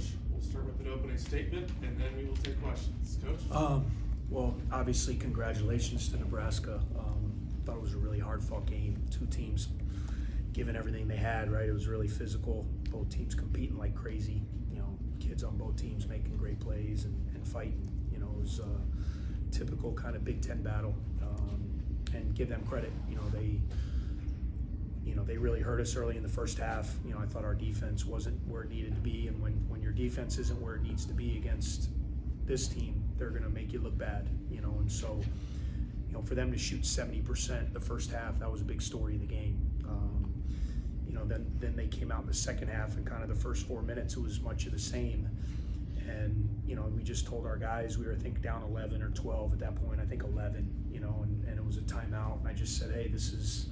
Coach. We'll start with an opening statement, and then we will take questions. Coach? Well, obviously, congratulations to Nebraska. Thought it was a really hard-fought game. Two teams giving everything they had, right? It was really physical. Both teams competing like crazy. Kids on both teams making great plays and fighting. It was a typical kind of Big Ten battle. And give them credit. They really hurt us early in the first half. I thought our defense wasn't where it needed to be, and when your defense isn't where it needs to be against this team, they're going to make you look bad. And so, for them to shoot 70% the first half, that was a big story of the game. Then they came out in the second half, and kind of the first 4 minutes, it was much of the same. And we just told our guys, we were I think down 11 or 12 at that point. I think 11. And it was a timeout. And I just said, hey, this is.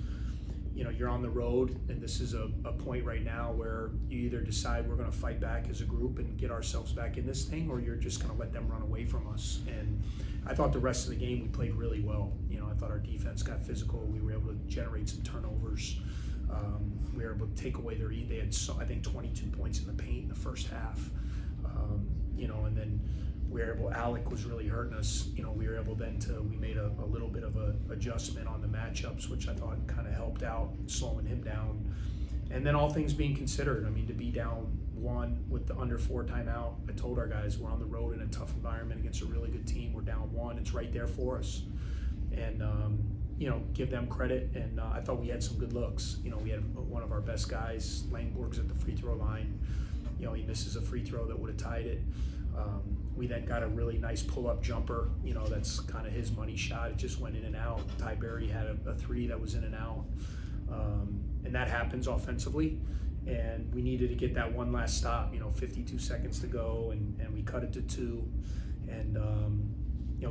You're on the road, and this is a point right now where you either decide we're going to fight back as a group and get ourselves back in this thing, or you're just going to let them run away from us. And I thought the rest of the game we played really well. I thought our defense got physical. We were able to generate some turnovers. We were able to take away their lead. They had, I think, 22 points in the paint in the first half. And then we were able, Alec was really hurting us. We were able then we made a little bit of a adjustment on the matchups, which I thought kind of helped out, slowing him down. And then all things being considered, to be down 1 with the under 4 timeout, I told our guys we're on the road in a tough environment against a really good team. We're down 1, it's right there for us. And, give them credit. And I thought we had some good looks. We had one of our best guys, Langborg's at the free throw line. He misses a free throw that would have tied it. We then got a really nice pull-up jumper, that's kind of his money shot. It just went in and out. Ty Berry had a 3 that was in and out. And that happens offensively. And we needed to get that one last stop, 52 seconds to go, and we cut it to 2. And,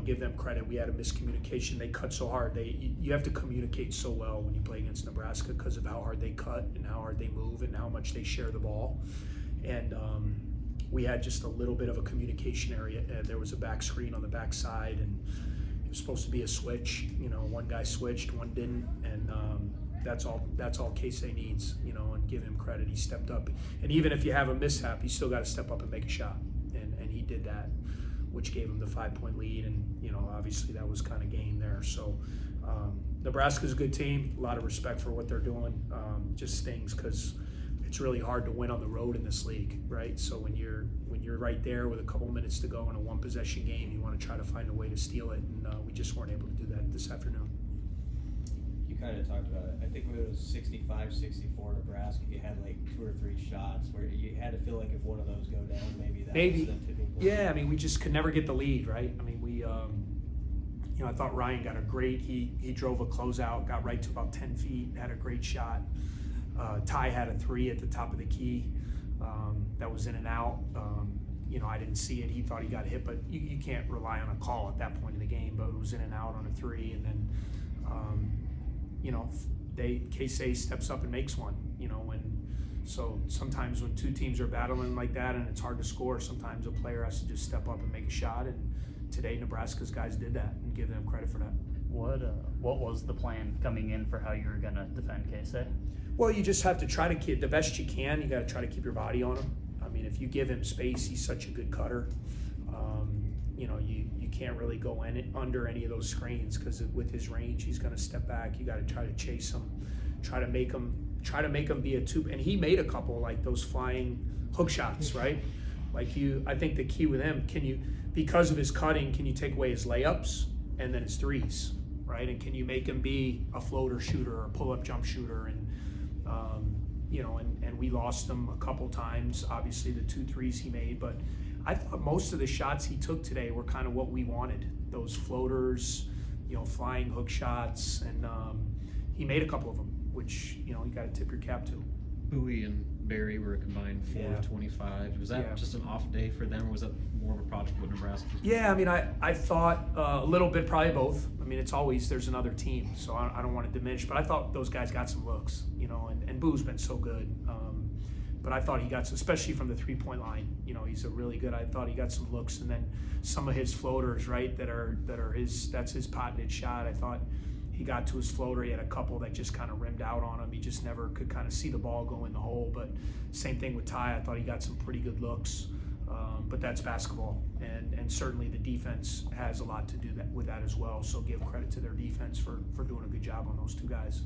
give them credit. We had a miscommunication. They cut so hard. You have to communicate so well when you play against Nebraska because of how hard they cut and how hard they move and how much they share the ball. And we had just a little bit of a communication area. There was a back screen on the back side, and it was supposed to be a switch. One guy switched, one didn't, and that's all Casey needs. And give him credit. He stepped up, and even if you have a mishap, you still got to step up and make a shot, and he did that, which gave him the 5-point lead. And obviously that was kind of game there. So Nebraska's a good team. A lot of respect for what they're doing. Just stings because it's really hard to win on the road in this league, right? So when you're right there with a couple minutes to go in a 1-possession game, you want to try to find a way to steal it, and we just weren't able to do that this afternoon. You kind of talked about it. I think when it was 65-64 Nebraska, you had like 2 or 3 shots where you had to feel like if one of those go down, maybe was the tipping point. Yeah, we just could never get the lead, right? We I thought Ryan got a great, he drove a closeout, got right to about 10 feet, had a great shot. Ty had a 3 at the top of the key that was in and out. I didn't see it. He thought he got hit, but you can't rely on a call at that point in the game, but it was in and out on a 3. And then, Casey steps up and makes one, so sometimes when 2 teams are battling like that and it's hard to score, sometimes a player has to just step up and make a shot. And today, Nebraska's guys did that, and give them credit for that. What was the plan coming in for how you were going to defend Casey? Well, you just have to try to keep the best you can. You got to try to keep your body on him. If you give him space, he's such a good cutter. You can't really go under any of those screens because with his range, he's going to step back. You got to try to chase him, try to make him be a 2. And he made a couple like those flying hook shots, right? I think the key with him, because of his cutting, can you take away his layups and then his 3s, right? And can you make him be a floater shooter or a pull-up jump shooter? And and we lost him a couple times. Obviously, the 2 3s he made, but I thought most of the shots he took today were kind of what we wanted. Those floaters, flying hook shots, and he made a couple of them, which you got to tip your cap to. Bowie and Barry were a combined 4 of 25. Was that just an off day for them, or was that more of a project with Nebraska? Yeah, I thought a little bit, probably both. It's always there's another team, so I don't want to diminish, but I thought those guys got some looks, and Boo's been so good. But I thought he got some, especially from the 3-point line. He's a really good. I thought he got some looks, and then some of his floaters, right, that are his. That's his patented shot. I thought he got to his floater. He had a couple that just kind of rimmed out on him. He just never could kind of see the ball go in the hole. But same thing with Ty. I thought he got some pretty good looks. But that's basketball, and certainly the defense has a lot to do with that as well. So give credit to their defense for doing a good job on those two guys.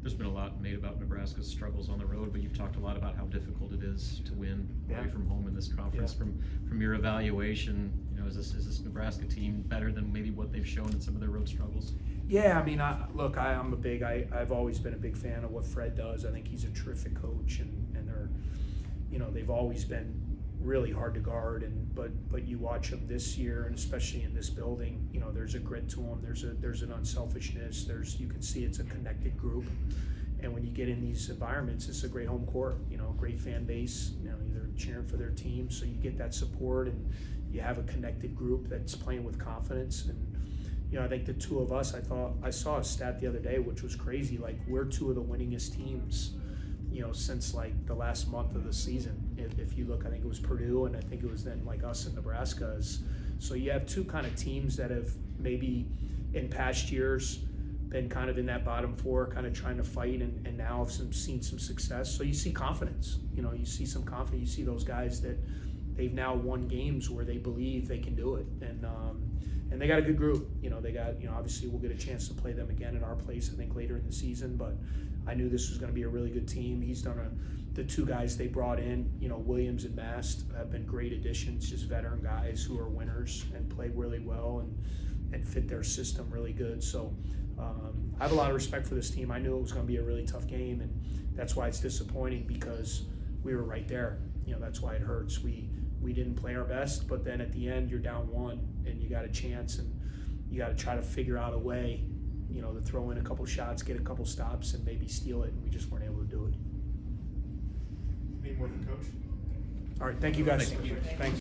There's been a lot made about Nebraska's struggles on the road, but you've talked a lot about how difficult it is to win away from home in this conference. Yeah. From your evaluation, you know, is this Nebraska team better than maybe what they've shown in some of their road struggles? Yeah, I mean, I've always been a big fan of what Fred does. I think he's a terrific coach, and they're, you know, they've always been really hard to guard. But you watch them this year, and especially in this building, you know, there's a grit to them. There's an unselfishness. You can see it's a connected group. And when you get in these environments, it's a great home court. You know, great fan base. You know, they're cheering for their team, so you get that support, and you have a connected group that's playing with confidence. And you know, I think the two of us, I saw a stat the other day, which was crazy. Like, we're two of the winningest teams, you know, since like the last month of the season. If you look, I think it was Purdue, and I think it was then like us in Nebraska. So you have two kind of teams that have maybe in past years been kind of in that bottom four, kind of trying to fight, and now have seen some success. So you see confidence. You know, you see some confidence. You see those guys that they've now won games where they believe they can do it, and they got a good group. You know, they got, you know, obviously we'll get a chance to play them again at our place, I think, later in the season. But I knew this was going to be a really good team. He's done the two guys they brought in, you know, Williams and Mast, have been great additions, just veteran guys who are winners and play really well and fit their system really good. So I have a lot of respect for this team. I knew it was going to be a really tough game, and that's why it's disappointing, because we were right there. You know, that's why it hurts. We didn't play our best, but then at the end you're down one and you got a chance, and you got to try to figure out a way, you know, to throw in a couple shots, get a couple stops, and maybe steal it, and we just weren't able to do it. Need more from coach? All right, thank you guys. Thank you. Thanks.